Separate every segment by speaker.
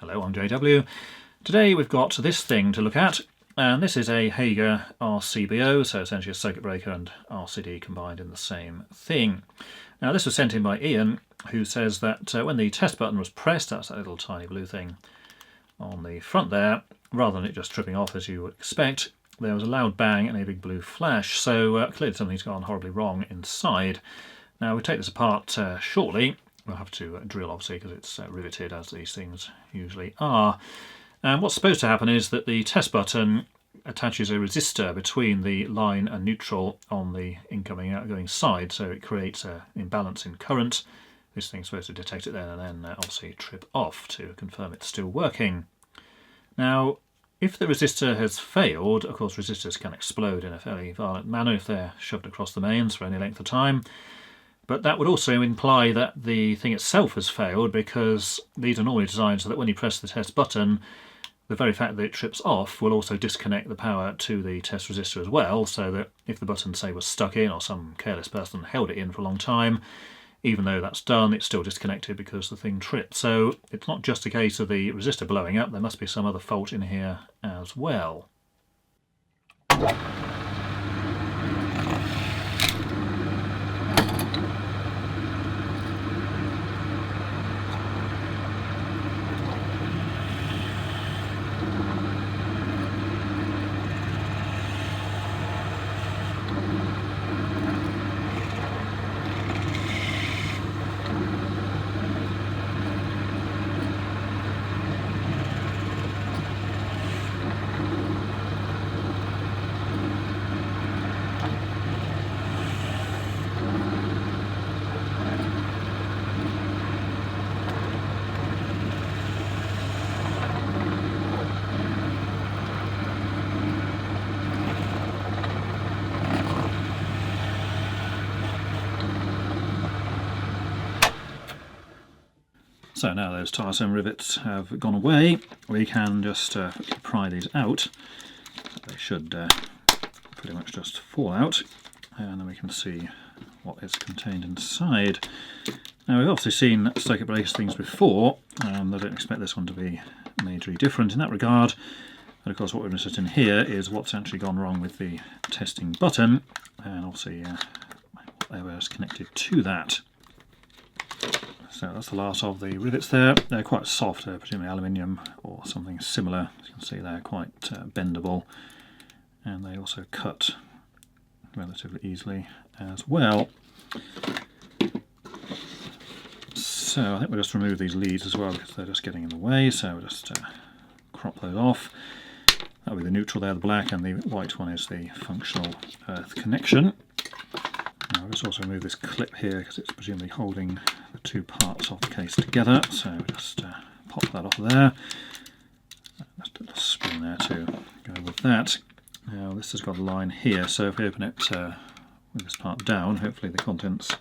Speaker 1: Hello, I'm JW. Today we've got this thing to look at, and this is a Hager RCBO, so essentially a circuit breaker and RCD combined in the same thing. Now this was sent in by Ian, who says that when the test button was pressed, that's that little tiny blue thing on the front there, rather than it just tripping off as you would expect, there was a loud bang and a big blue flash, so clearly something's gone horribly wrong inside. Now we'll take this apart shortly. We'll have to drill obviously because it's riveted, as these things usually are. And what's supposed to happen is that the test button attaches a resistor between the line and neutral on the incoming and outgoing side, so it creates an imbalance in current. This thing's supposed to detect it then and then obviously trip off to confirm it's still working. Now if the resistor has failed, of course resistors can explode in a fairly violent manner if they're shoved across the mains for any length of time. But that would also imply that the thing itself has failed, because these are normally designed so that when you press the test button, the very fact that it trips off will also disconnect the power to the test resistor as well, so that if the button, say, was stuck in or some careless person held it in for a long time, even though that's done, it's still disconnected because the thing tripped. So it's not just a case of the resistor blowing up, there must be some other fault in here as well. So now those tiresome rivets have gone away, we can just pry these out. They should pretty much just fall out, and then we can see what is contained inside. Now we've obviously seen circuit breaker things before, and I don't expect this one to be majorly different in that regard. But of course what we're interested in here is what's actually gone wrong with the testing button, and obviously whatever is connected to that. So that's the last of the rivets there. They're quite soft, they're presumably aluminium or something similar. As you can see, they're quite bendable, and they also cut relatively easily as well. So I think we'll just remove these leads as well because they're just getting in the way, so we'll just crop those off. That'll be the neutral there, the black, and the white one is the functional earth connection. I'll just also remove this clip here because it's presumably holding the two parts of the case together, so we'll just pop that off there. Just a little spring there to go with that. Now this has got a line here, so if we open it with this part down, hopefully the contents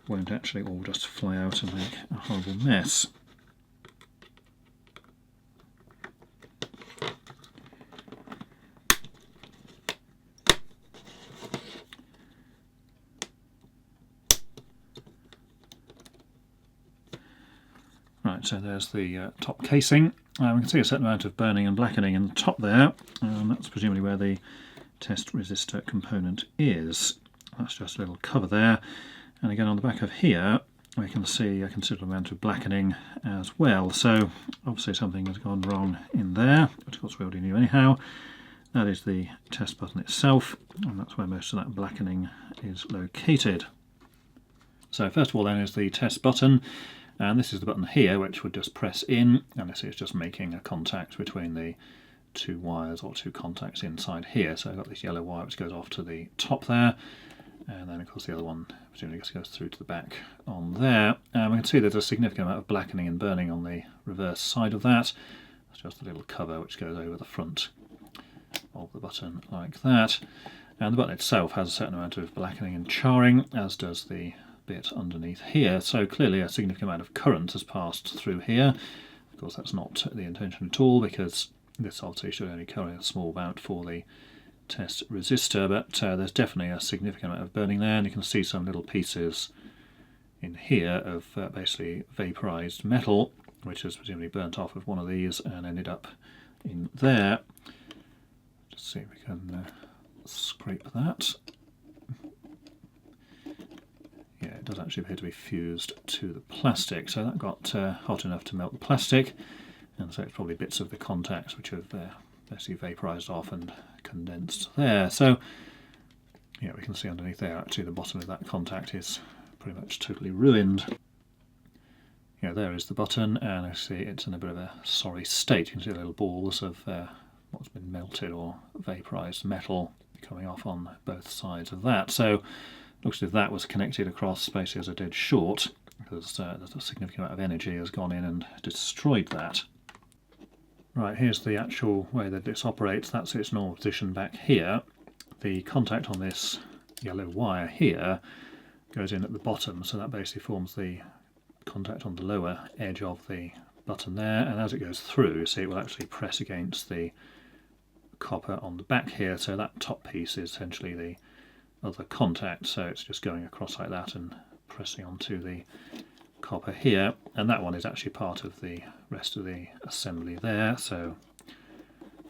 Speaker 1: won't actually all just fly out and make a horrible mess. Right, so there's the top casing. We can see a certain amount of burning and blackening in the top there, and that's presumably where the test resistor component is. That's just a little cover there, and again on the back of here we can see a considerable amount of blackening as well, so obviously something has gone wrong in there, which of course we already knew anyhow. That is the test button itself, and that's where most of that blackening is located. So first of all then is the test button. And this is the button here, which would just press in, and this is just making a contact between the two wires or two contacts inside here. So I've got this yellow wire which goes off to the top there, and then of course the other one presumably just goes through to the back on there. And we can see there's a significant amount of blackening and burning on the reverse side of that. It's just a little cover which goes over the front of the button like that. And the button itself has a certain amount of blackening and charring, as does the bit underneath here, so clearly a significant amount of current has passed through here. Of course that's not the intention at all, because this obviously should only carry a small amount for the test resistor, but there's definitely a significant amount of burning there, and you can see some little pieces in here of basically vaporized metal, which has presumably burnt off with one of these and ended up in there. Just see if we can scrape that. Yeah, it does actually appear to be fused to the plastic, so that got hot enough to melt the plastic, and so it's probably bits of the contacts which have basically vaporised off and condensed there. So yeah, we can see underneath there actually the bottom of that contact is pretty much totally ruined. Yeah, there is the button, and I see it's in a bit of a sorry state. You can see little balls of what's been melted or vaporised metal coming off on both sides of that. So looks as if that was connected across basically as a dead short, because a significant amount of energy has gone in and destroyed that. Right, here's the actual way that this operates. That's its normal position back here. The contact on this yellow wire here goes in at the bottom, so that basically forms the contact on the lower edge of the button there, and as it goes through, you see it will actually press against the copper on the back here, so that top piece is essentially the other contact, so it's just going across like that and pressing onto the copper here, and that one is actually part of the rest of the assembly there, so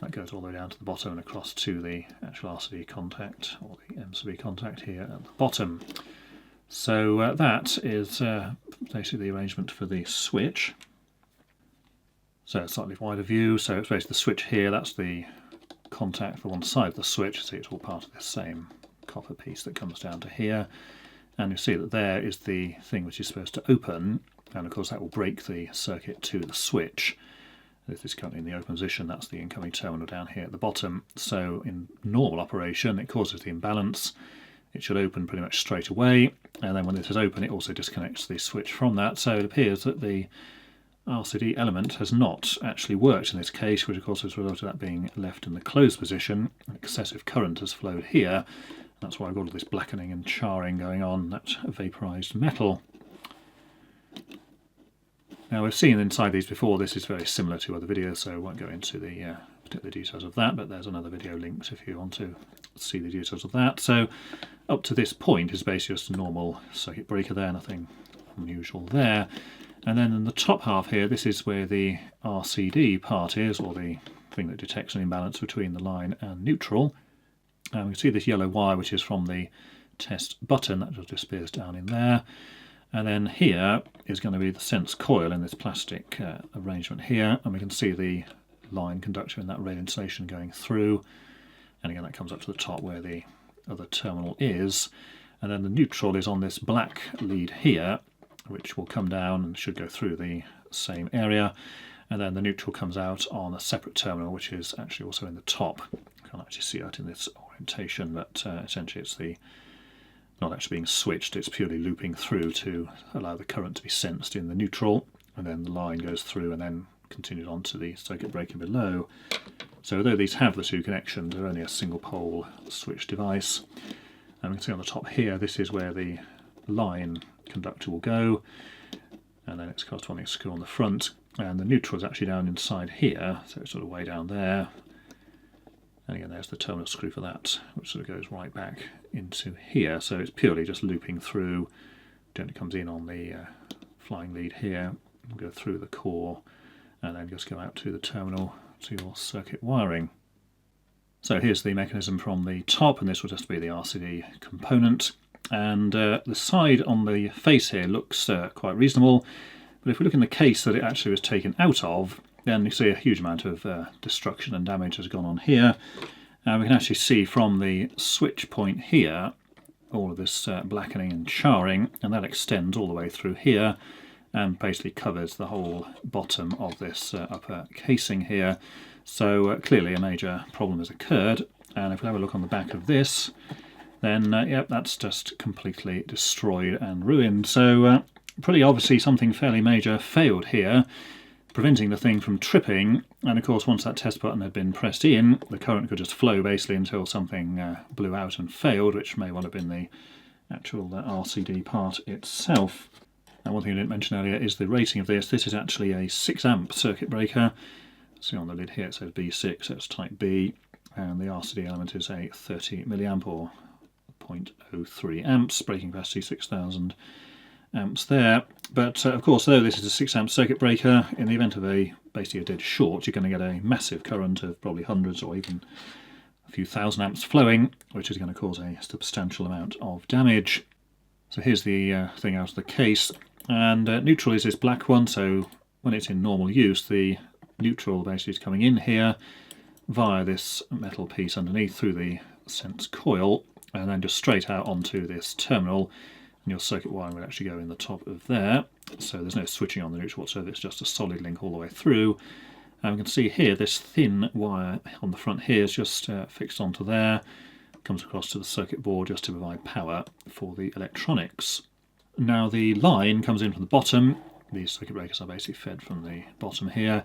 Speaker 1: that goes all the way down to the bottom and across to the actual RCD contact, or the MCB contact here at the bottom. So that is basically the arrangement for the switch. So a slightly wider view, so it's basically the switch here, that's the contact for one side of the switch, see it's all part of this same copper piece that comes down to here, and you see that there is the thing which is supposed to open, and of course that will break the circuit to the switch. This is currently in the open position, that's the incoming terminal down here at the bottom, so in normal operation it causes the imbalance. It should open pretty much straight away, and then when this is open it also disconnects the switch from that, so it appears that the RCD element has not actually worked in this case, which of course is a result of that being left in the closed position. Excessive current has flowed here, that's why I've got all this blackening and charring going on, that vaporised metal. Now we've seen inside these before, this is very similar to other videos, so I won't go into the particular details of that, but there's another video linked if you want to see the details of that. So up to this point is basically just a normal circuit breaker there, nothing unusual there. And then in the top half here, this is where the RCD part is, or the thing that detects an imbalance between the line and neutral. And we can see this yellow wire which is from the test button, that just disappears down in there. And then here is going to be the sense coil in this plastic arrangement here, and we can see the line conductor in that red insulation going through, and again that comes up to the top where the other terminal is, and then the neutral is on this black lead here, which will come down and should go through the same area, and then the neutral comes out on a separate terminal which is actually also in the top. You can't actually see that in this orientation, but essentially it's the not actually being switched, it's purely looping through to allow the current to be sensed in the neutral, and then the line goes through and then continues on to the circuit breaker below. So although these have the two connections, they're only a single pole switch device. And we can see on the top here, this is where the line conductor will go, and then its corresponding screw on the front, and the neutral is actually down inside here, so it's sort of way down there. And again there's the terminal screw for that, which sort of goes right back into here, so it's purely just looping through. It comes in on the flying lead here, will go through the core, and then just go out to the terminal to your circuit wiring. So here's the mechanism from the top, and this will just be the RCD component. And the side on the face here looks quite reasonable, but if we look in the case that it actually was taken out of, then you see a huge amount of destruction and damage has gone on here. And we can actually see from the switch point here all of this blackening and charring, and that extends all the way through here and basically covers the whole bottom of this upper casing here. So clearly a major problem has occurred, and if we have a look on the back of this, then yep, that's just completely destroyed and ruined. So pretty obviously something fairly major failed here, preventing the thing from tripping, and of course once that test button had been pressed in, the current could just flow basically until something blew out and failed, which may well have been the actual RCD part itself. Now one thing I didn't mention earlier is the rating of this. This is actually a 6 amp circuit breaker. See on the lid here it says B6, so it's type B, and the RCD element is a 30 milliamp or 0.03 amps, breaking capacity 6000 amps there. But of course, though this is a 6 amp circuit breaker, in the event of basically a dead short, you're going to get a massive current of probably hundreds or even a few thousand amps flowing, which is going to cause a substantial amount of damage. So here's the thing out of the case, and neutral is this black one, so when it's in normal use, the neutral basically is coming in here via this metal piece underneath through the sense coil, and then just straight out onto this terminal, and your circuit wiring will actually go in the top of there. So there's no switching on the neutral whatsoever, it's just a solid link all the way through. And we can see here this thin wire on the front here is just fixed onto there, comes across to the circuit board just to provide power for the electronics. Now the line comes in from the bottom. These circuit breakers are basically fed from the bottom here.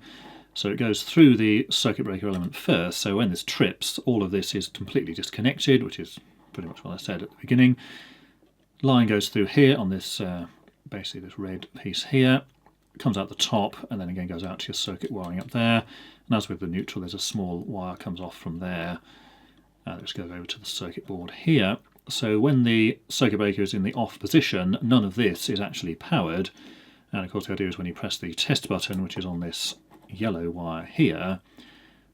Speaker 1: So it goes through the circuit breaker element first, so when this trips, all of this is completely disconnected, which is pretty much what I said at the beginning. Line goes through here on this, basically this red piece here, comes out the top, and then again goes out to your circuit wiring up there. And as with the neutral, there's a small wire comes off from there, and it just goes over to the circuit board here. So when the circuit breaker is in the off position, none of this is actually powered. And of course the idea is when you press the test button, which is on this yellow wire here,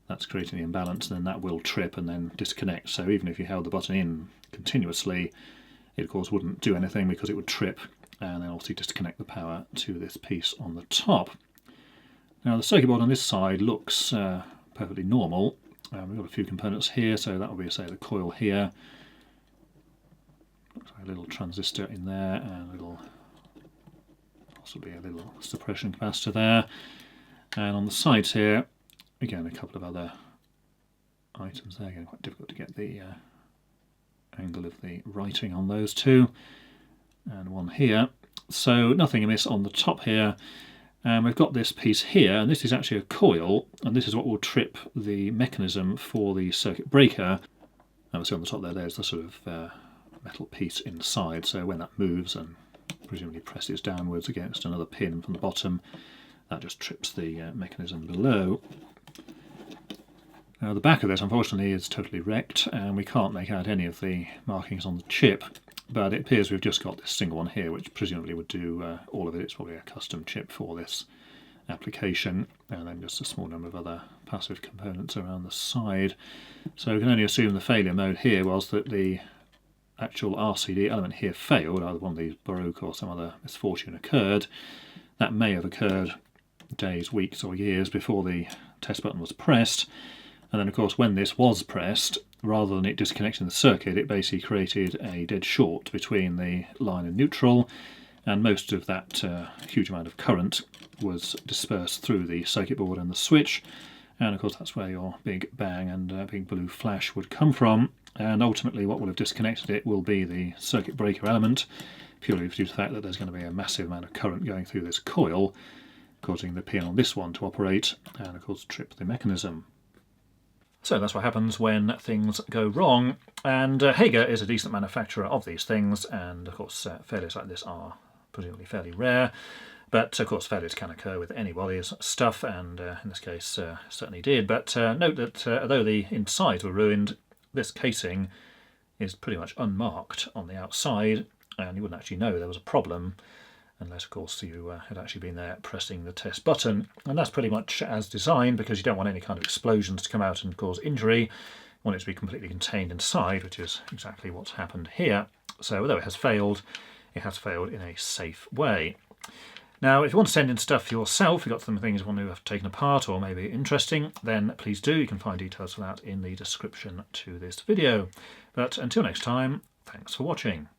Speaker 1: that's creating the imbalance, and then that will trip and then disconnect. So even if you held the button in continuously, it of course wouldn't do anything because it would trip and then obviously disconnect the power to this piece on the top. Now the circuit board on this side looks perfectly normal. We've got a few components here, so that will be, say, the coil here. Looks like a little transistor in there and a little, possibly a little suppression capacitor there. And on the sides here, again, a couple of other items there. Again, quite difficult to get the angle of the writing on those two. And one here. So nothing amiss on the top here. And we've got this piece here, and this is actually a coil, and this is what will trip the mechanism for the circuit breaker. And see on the top there, there's the sort of metal piece inside, so when that moves and presumably presses downwards against another pin from the bottom, that just trips the mechanism below. Now the back of this unfortunately is totally wrecked, and we can't make out any of the markings on the chip, but it appears we've just got this single one here, which presumably would do all of it. It's probably a custom chip for this application, and then just a small number of other passive components around the side. So we can only assume the failure mode here was that the actual RCD element here failed, either one of these broke or some other misfortune occurred. That may have occurred days, weeks or years before the test button was pressed, and then of course when this was pressed, rather than it disconnecting the circuit, it basically created a dead short between the line and neutral, and most of that huge amount of current was dispersed through the circuit board and the switch, and of course that's where your big bang and big blue flash would come from. And ultimately what will have disconnected it will be the circuit breaker element, purely due to the fact that there's going to be a massive amount of current going through this coil, causing the pin on this one to operate and of course trip the mechanism. So that's what happens when things go wrong, and Hager is a decent manufacturer of these things, and of course failures like this are presumably fairly rare, but of course failures can occur with anybody's stuff, and in this case certainly did. But note that although the insides were ruined, this casing is pretty much unmarked on the outside, and you wouldn't actually know there was a problem unless of course you had actually been there pressing the test button. And that's pretty much as designed, because you don't want any kind of explosions to come out and cause injury. You want it to be completely contained inside, which is exactly what's happened here. So although it has failed in a safe way. Now if you want to send in stuff yourself, if you've got some things you want to have taken apart or maybe interesting, then please do. You can find details for that in the description to this video. But until next time, thanks for watching.